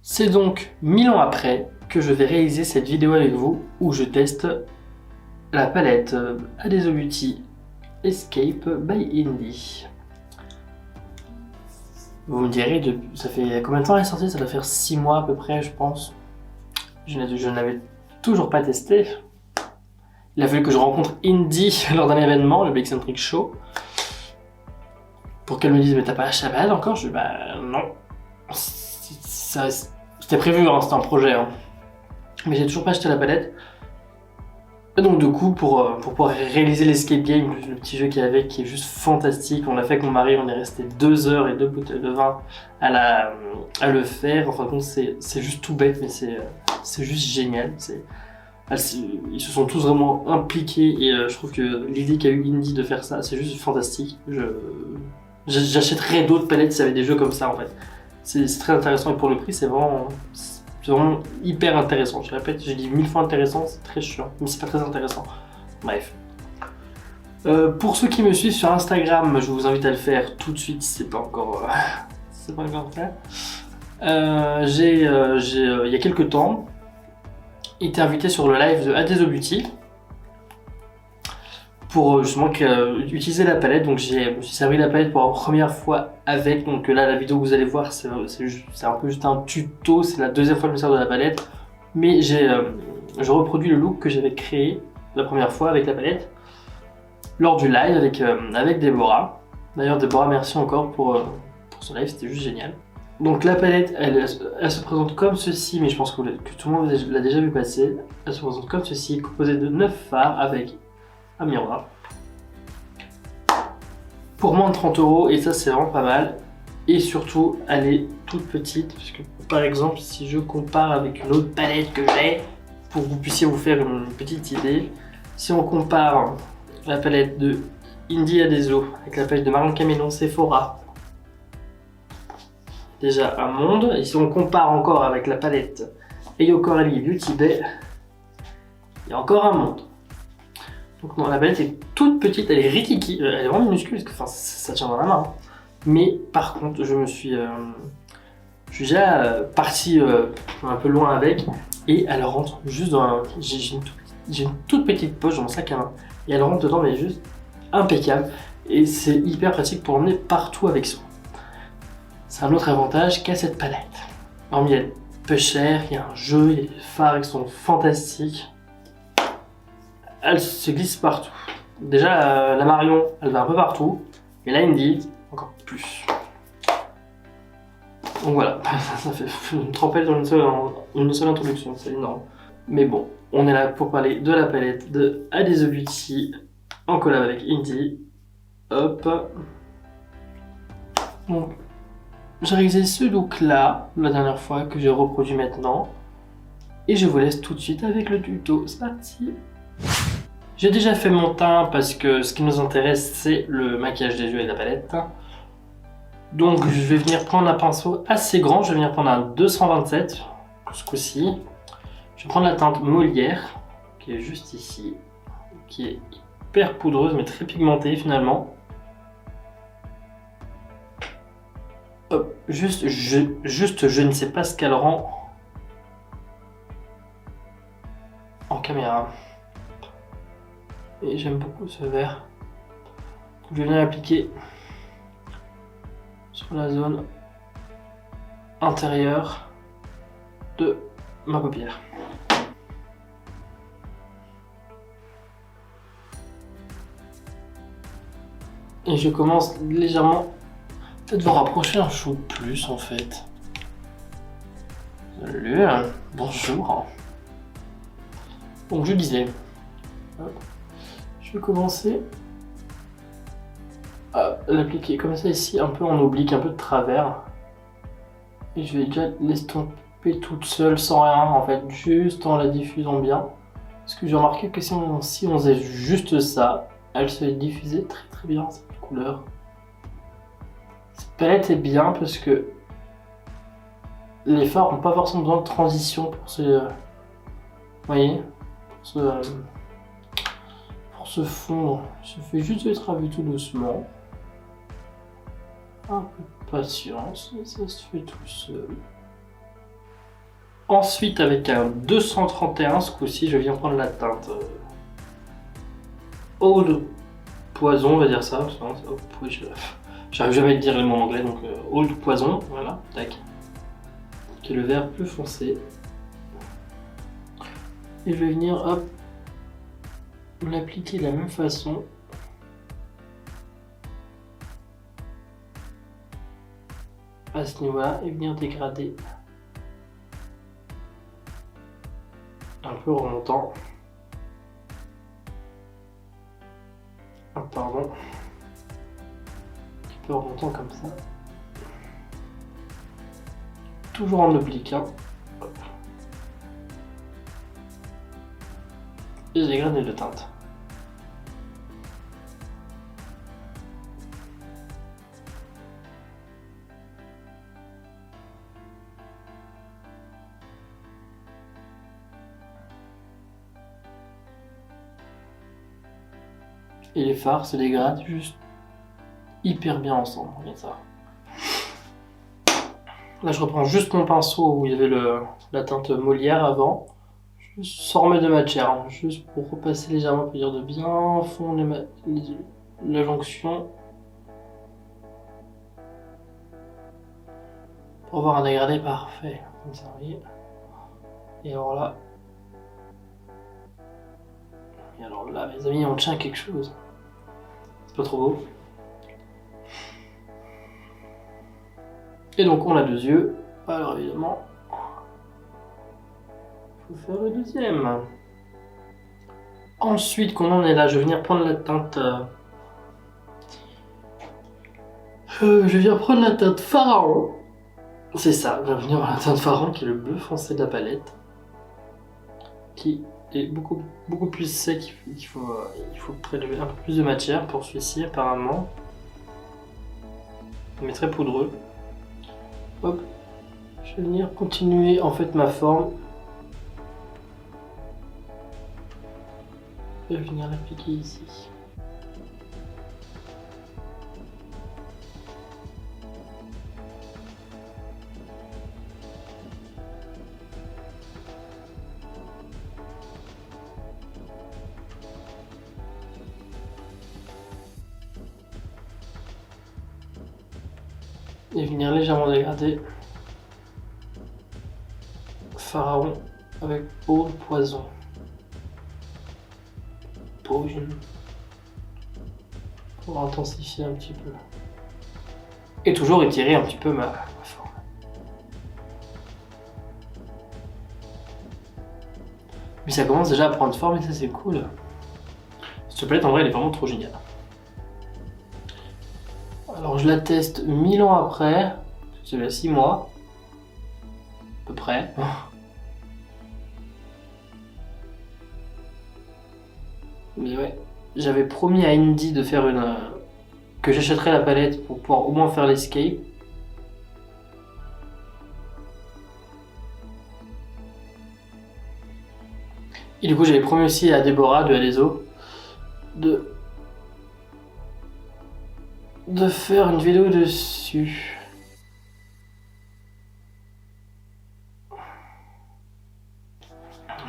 C'est donc 1000 ans après que je vais réaliser cette vidéo avec vous où je teste la palette Adeso Beauty Escape by Indie. Vous me direz, ça fait combien de temps elle est sortie? Ça doit faire 6 mois à peu près, je pense. Je n'avais toujours pas testé. Il a fallu que je rencontre Indie lors d'un événement, le Bexcentric Show, pour qu'elle me dise mais t'as pas acheté la palette encore? Je dis bah non. C'était prévu, hein, c'était un projet. Hein. Mais j'ai toujours pas acheté la palette. Et donc du coup, pour pouvoir réaliser l'escape game, le petit jeu qu'il y a avec, qui est juste fantastique, on l'a fait avec mon mari, on est resté 2 heures et 2 bouteilles de vin à le faire. En fin de compte, c'est juste tout bête, mais c'est juste génial. Ils se sont tous vraiment impliqués et je trouve que l'idée qu'a eu Indie de faire ça, c'est juste fantastique. J'achèterais d'autres palettes s'il y avait des jeux comme ça en fait. C'est très intéressant et pour le prix, c'est vraiment hyper intéressant. Je répète, j'ai dit 1000 fois intéressant, c'est très chiant, mais c'est pas très intéressant. Bref. Pour ceux qui me suivent sur Instagram, je vous invite à le faire tout de suite si c'est pas encore fait. Il y a quelques temps, été invité sur le live de Adeso Beauty pour justement utiliser la palette. Donc je me suis servi la palette pour la première fois avec. Donc là, la vidéo que vous allez voir, c'est un peu juste un tuto. C'est la deuxième fois que je me sers de la palette, mais je reproduis le look que j'avais créé la première fois avec la palette lors du live avec Déborah. D'ailleurs, Déborah, merci encore pour ce live, c'était juste génial. Donc la palette, elle se présente comme ceci, mais je pense que tout le monde l'a déjà vu passer. Elle se présente comme ceci, composée de 9 fards avec un miroir. Pour moins de 30 €, et ça c'est vraiment pas mal. Et surtout, elle est toute petite, puisque par exemple, si je compare avec une autre palette que j'ai, pour que vous puissiez vous faire une petite idée, si on compare la palette de Indie Adeso avec la palette de Marion Caméléon Sephora, déjà un monde. Et si on compare encore avec la palette Ayo Coralie Beauty Bay, il y a encore un monde. Donc non, la palette est toute petite, elle est rikiki, elle est vraiment minuscule, parce que ça tient dans la main. Mais par contre, je suis déjà parti un peu loin avec, et elle rentre juste dans j'ai une toute petite poche dans mon sac à main, et elle rentre dedans, mais juste impeccable, et c'est hyper pratique pour emmener partout avec soi. C'est un autre avantage qu'a cette palette. Hormis elle est peu chère, il y a un jeu, il y a des fards qui sont fantastiques. Elle se glisse partout. Déjà, la Marion, elle va un peu partout. Et la Indie, encore plus. Donc voilà, ça fait une trempette dans une seule introduction, c'est énorme. Mais bon, on est là pour parler de la palette de Adeso Beauty en collab avec Indie. Hop. Donc, j'ai réalisé ce look là, la dernière fois, que j'ai reproduit maintenant. Et je vous laisse tout de suite avec le tuto. C'est parti! J'ai déjà fait mon teint parce que ce qui nous intéresse, c'est le maquillage des yeux et de la palette. Donc je vais venir prendre un pinceau assez grand, je vais venir prendre un 227 ce coup-ci. Je vais prendre la teinte Molière, qui est juste ici, qui est hyper poudreuse mais très pigmentée finalement. Hop, juste, je ne sais pas ce qu'elle rend en caméra. Et j'aime beaucoup ce vert. Donc, je vais venir l'appliquer sur la zone intérieure de ma paupière. Et je commence légèrement, peut-être vous rapprocher un chou plus en fait. Salut, bonjour. Donc je disais, je vais commencer à l'appliquer comme ça ici, un peu en oblique, un peu de travers. Et je vais déjà l'estomper toute seule sans rien en fait, juste en la diffusant bien. Parce que j'ai remarqué que si on faisait juste ça, elle se diffusait très très bien cette couleur. Cette palette est bien parce que les fards n'ont pas forcément besoin de transition pour se... vous voyez, pour se fondre. Il suffit juste de travailler tout doucement. Un peu de patience et ça se fait tout seul. Ensuite, avec un 231, ce coup-ci, je viens prendre la teinte Old Poison, on va dire ça. J'arrive jamais à dire le mot en anglais, donc Old Poison, voilà, tac. Qui est le vert plus foncé. Et je vais venir, hop, l'appliquer de la même façon. À ce niveau-là, et venir dégrader un peu remontant. Ah, pardon. Un peu remontant comme ça. Toujours en oblique. Hein. Et je dégrade les deux teintes. Et les fards se dégradent juste hyper bien ensemble, regarde ça. Là je reprends juste mon pinceau où il y avait la teinte Molière avant. Sans remettre de matière, hein, juste pour repasser légèrement, pour dire de bien fondre la jonction. Pour avoir un dégradé parfait, comme ça, vous voyez. Et alors là... Et alors là, mes amis, on tient quelque chose. C'est pas trop beau. Et donc on a deux yeux. Alors évidemment, il faut faire le deuxième. Ensuite, qu'on en est là, je vais venir prendre la teinte. Je vais venir prendre la teinte Pharaon. C'est ça, je vais venir prendre la teinte Pharaon qui est le bleu foncé de la palette. Qui est beaucoup plus sec. Il faut prélever un peu plus de matière pour celui-ci apparemment. Mais très poudreux. Hop, je vais venir continuer en fait ma forme. Je vais venir l'appliquer ici. Et venir légèrement dégrader Pharaon avec eau de poison. Poison. Pour intensifier un petit peu. Et toujours étirer un petit peu ma forme. Mais ça commence déjà à prendre forme et ça c'est cool. Cette palette en vrai elle est vraiment trop géniale. Alors je la teste 1000 ans après, c'est là 6 mois, à peu près. Mais ouais, j'avais promis à Indy de faire que j'achèterais la palette pour pouvoir au moins faire l'escape. Et du coup j'avais promis aussi à Déborah de Alezo de faire une vidéo dessus.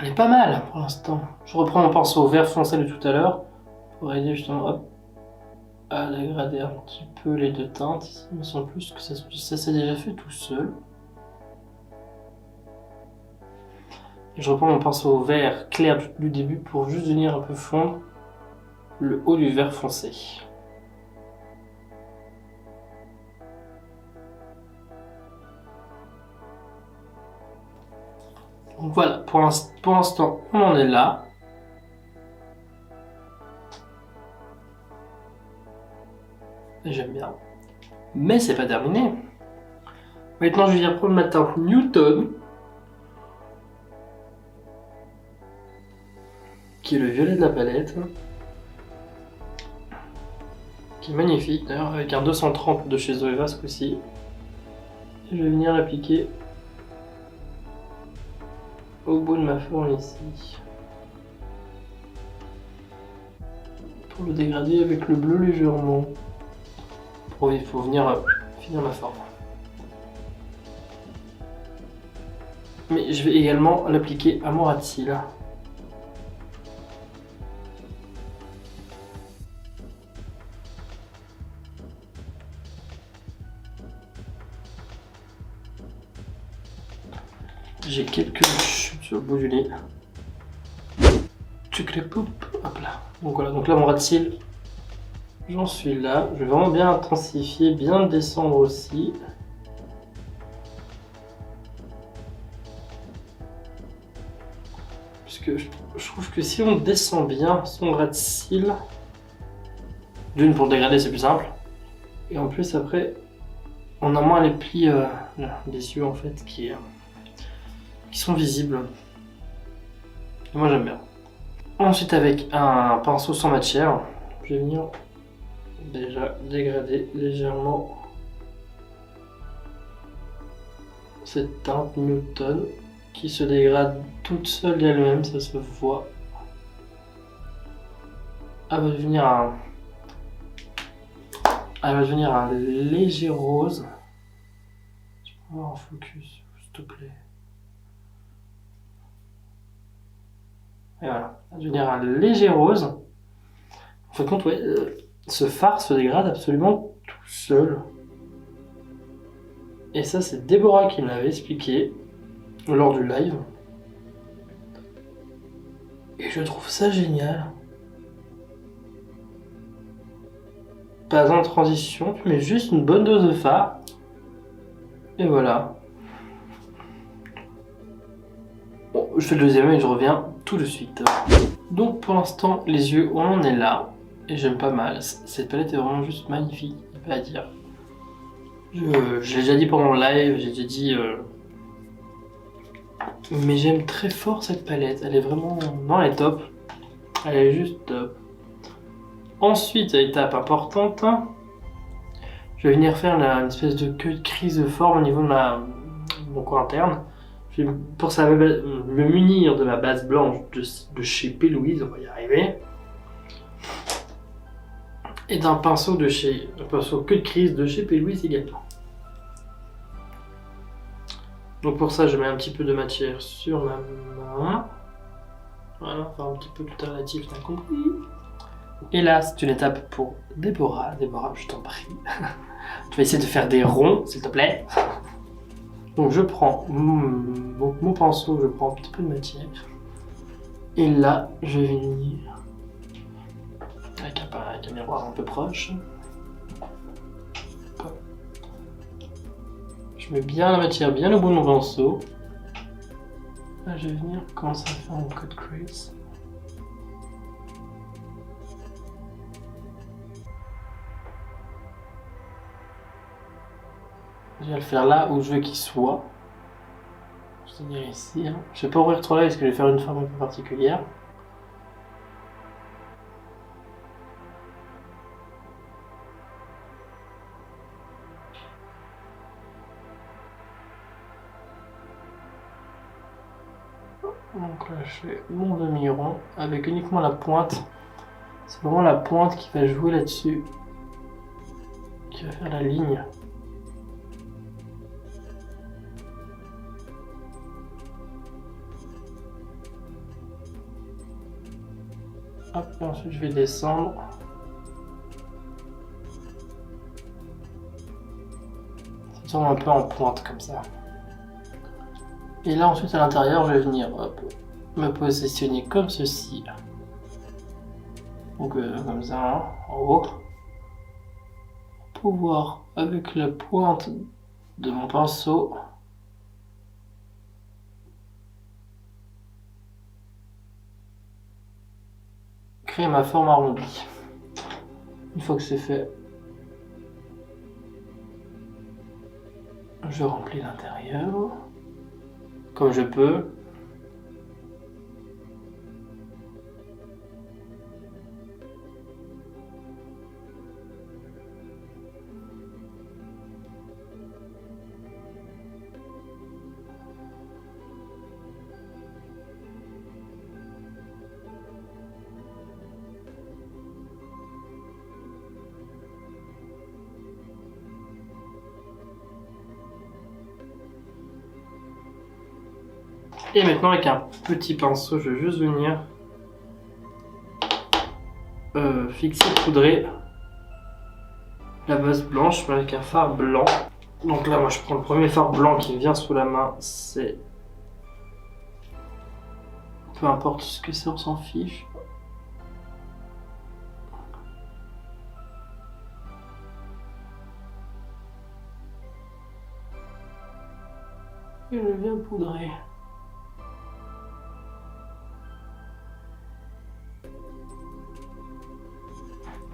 Elle est pas mal pour l'instant. Je reprends mon pinceau vert foncé de tout à l'heure pour aider justement hop, à dégrader un petit peu les deux teintes. Ici, il me semble plus que ça s'est déjà fait tout seul. Et je reprends mon pinceau vert clair du début pour juste venir un peu fondre le haut du vert foncé. Donc voilà, pour l'instant, on en est là. Et j'aime bien. Mais c'est pas terminé. Maintenant, je viens prendre ma teinte Newton, qui est le violet de la palette. Qui est magnifique d'ailleurs, avec un 230 de chez Zoeva ce coup-ci. Et je vais venir l'appliquer au bout de ma forme ici. Pour le dégrader avec le bleu légèrement. Il faut venir finir ma forme. Mais je vais également l'appliquer à mon ras de cils. J'ai quelques chutes sur le bout du nez. Hop là. Donc voilà, donc là mon ras de cils, j'en suis là. Je vais vraiment bien intensifier, bien descendre aussi. Puisque je trouve que si on descend bien son ras de cils, d'une pour le dégrader c'est plus simple. Et en plus après, on a moins les plis des yeux en fait qui sont visibles. Et moi j'aime bien. Ensuite avec un pinceau sans matière, je vais venir déjà dégrader légèrement cette teinte Newton qui se dégrade toute seule d'elle-même, ça se voit. Elle va devenir un léger rose. Tu peux avoir un focus, s'il te plaît. Et voilà, elle va devenir un léger rose. En fin de compte, ouais, ce fard se dégrade absolument tout seul. Et ça, c'est Déborah qui me l'avait expliqué lors du live. Et je trouve ça génial. Pas en transition, tu mets juste une bonne dose de fard. Et voilà. Bon, je fais le deuxième et je reviens tout de suite. Donc pour l'instant, les yeux, on en est là. Et j'aime pas mal. Cette palette est vraiment juste magnifique, il n'y a pas à dire. Je l'ai déjà dit pendant le live, j'ai déjà dit... Mais j'aime très fort cette palette. Elle est vraiment... Non, elle est top. Elle est juste top. Ensuite, étape importante, je vais venir faire une espèce de queue de crise de forme au niveau de mon coin interne. Je vais, pour ça, me munir de ma base blanche de chez P. Louise, on va y arriver. Et d'un pinceau queue de crise de chez P. Louise également. Donc pour ça, je mets un petit peu de matière sur ma main. Voilà, faire un petit peu tout relatif, t'as compris. Et là, c'est une étape pour Déborah. Déborah, je t'en prie. Tu vas essayer de faire des ronds, s'il te plaît. Donc je prends mon pinceau, je prends un petit peu de matière. Et là, je vais venir avec un miroir un peu proche. Je mets bien la matière bien au bout de mon pinceau. Là, je vais venir commencer à faire une cut crease. Je vais le faire là où je veux qu'il soit. C'est-à-dire ici. Hein. Je vais pas ouvrir trop là parce que je vais faire une forme un peu particulière. Donc là, je fais mon demi-rond avec uniquement la pointe. C'est vraiment la pointe qui va jouer là-dessus, qui va faire la ligne. Hop, et ensuite je vais descendre. Ça tourne un peu en pointe comme ça. Et là ensuite à l'intérieur, je vais venir hop, me positionner comme ceci. Donc comme ça, hein, en haut. Pour pouvoir, avec la pointe de mon pinceau, créer ma forme arrondie. Une fois que c'est fait, je remplis l'intérieur comme je peux. Et maintenant avec un petit pinceau, je vais juste venir fixer, poudrer la base blanche mais avec un fard blanc. Donc là moi je prends le premier fard blanc qui me vient sous la main, c'est... Peu importe ce que c'est, on s'en fiche. Et je viens poudrer.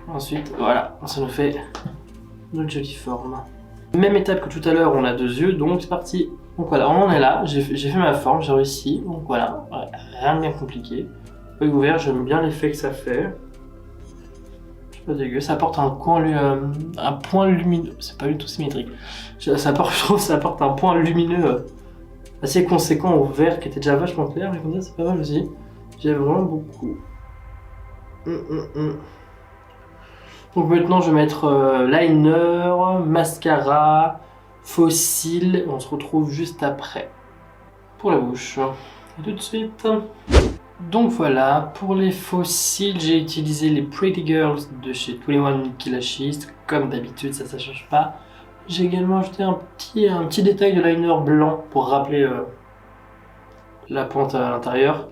Ensuite, voilà, ça nous fait notre jolie forme. Même étape que tout à l'heure, on a 2 yeux, donc c'est parti. Donc voilà, on en est là, j'ai fait ma forme, j'ai réussi. Donc voilà, rien de bien compliqué. Œil ouvert, j'aime bien l'effet que ça fait. C'est pas dégueu, ça apporte un point lumineux, c'est pas du tout symétrique. Je trouve que ça apporte un point lumineux assez conséquent au vert qui était déjà vachement clair, mais comme ça c'est pas mal aussi. J'aime vraiment beaucoup. Donc maintenant je vais mettre liner, mascara, faux cils, on se retrouve juste après pour la bouche. A tout de suite. Donc voilà, pour les faux cils, j'ai utilisé les Pretty Girls de chez 21 Milky Lashes, comme d'habitude, ça change pas. J'ai également ajouté un petit détail de liner blanc pour rappeler la pointe à l'intérieur,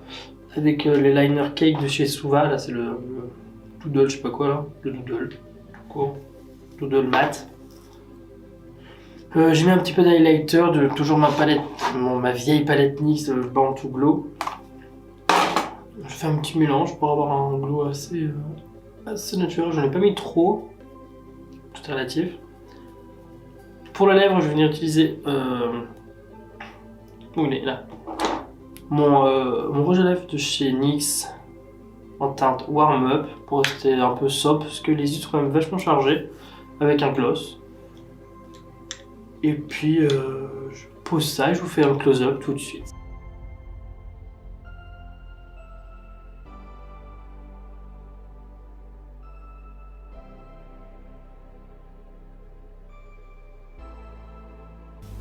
avec les liner cake de chez Suva, là c'est le doodle, je sais pas quoi là, le doodle, tout court, doodle mat. J'ai mis un petit peu d'highlighter de toujours ma palette, ma vieille palette NYX Born to Glow. Je fais un petit mélange pour avoir un glow assez naturel, je n'en ai pas mis trop, tout est relatif. Pour la lèvre, je vais venir utiliser où il est là, mon rouge à lèvres de chez NYX en teinte Warm Up pour rester un peu sobre parce que les yeux sont quand même vachement chargés avec un gloss. Et puis je pose ça et je vous fais un close-up tout de suite.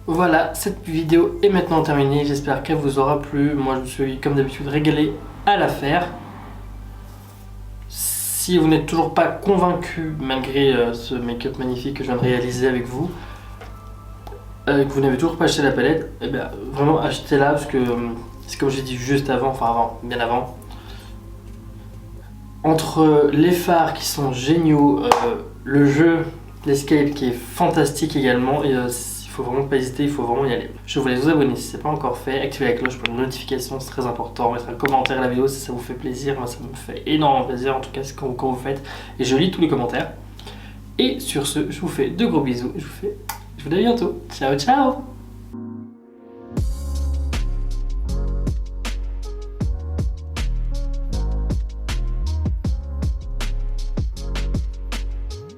Voilà, cette vidéo est maintenant terminée, j'espère qu'elle vous aura plu. Moi je me suis comme d'habitude régalé à la faire. Si vous n'êtes toujours pas convaincu malgré ce make-up magnifique que je viens de réaliser avec vous, que vous n'avez toujours pas acheté la palette, eh bien vraiment achetez-la parce que c'est comme j'ai dit juste avant, bien avant. Entre les fards qui sont géniaux, le jeu, l'escape qui est fantastique également, et il faut vraiment pas hésiter, il faut vraiment y aller. Je vous laisse vous abonner si ce n'est pas encore fait, activez la cloche pour les notifications, c'est très important, mettre un commentaire à la vidéo si ça vous fait plaisir, moi ça me fait énormément plaisir en tout cas quand vous faites, et je lis tous les commentaires. Et sur ce, je vous fais de gros bisous, je vous dis à bientôt, ciao ciao.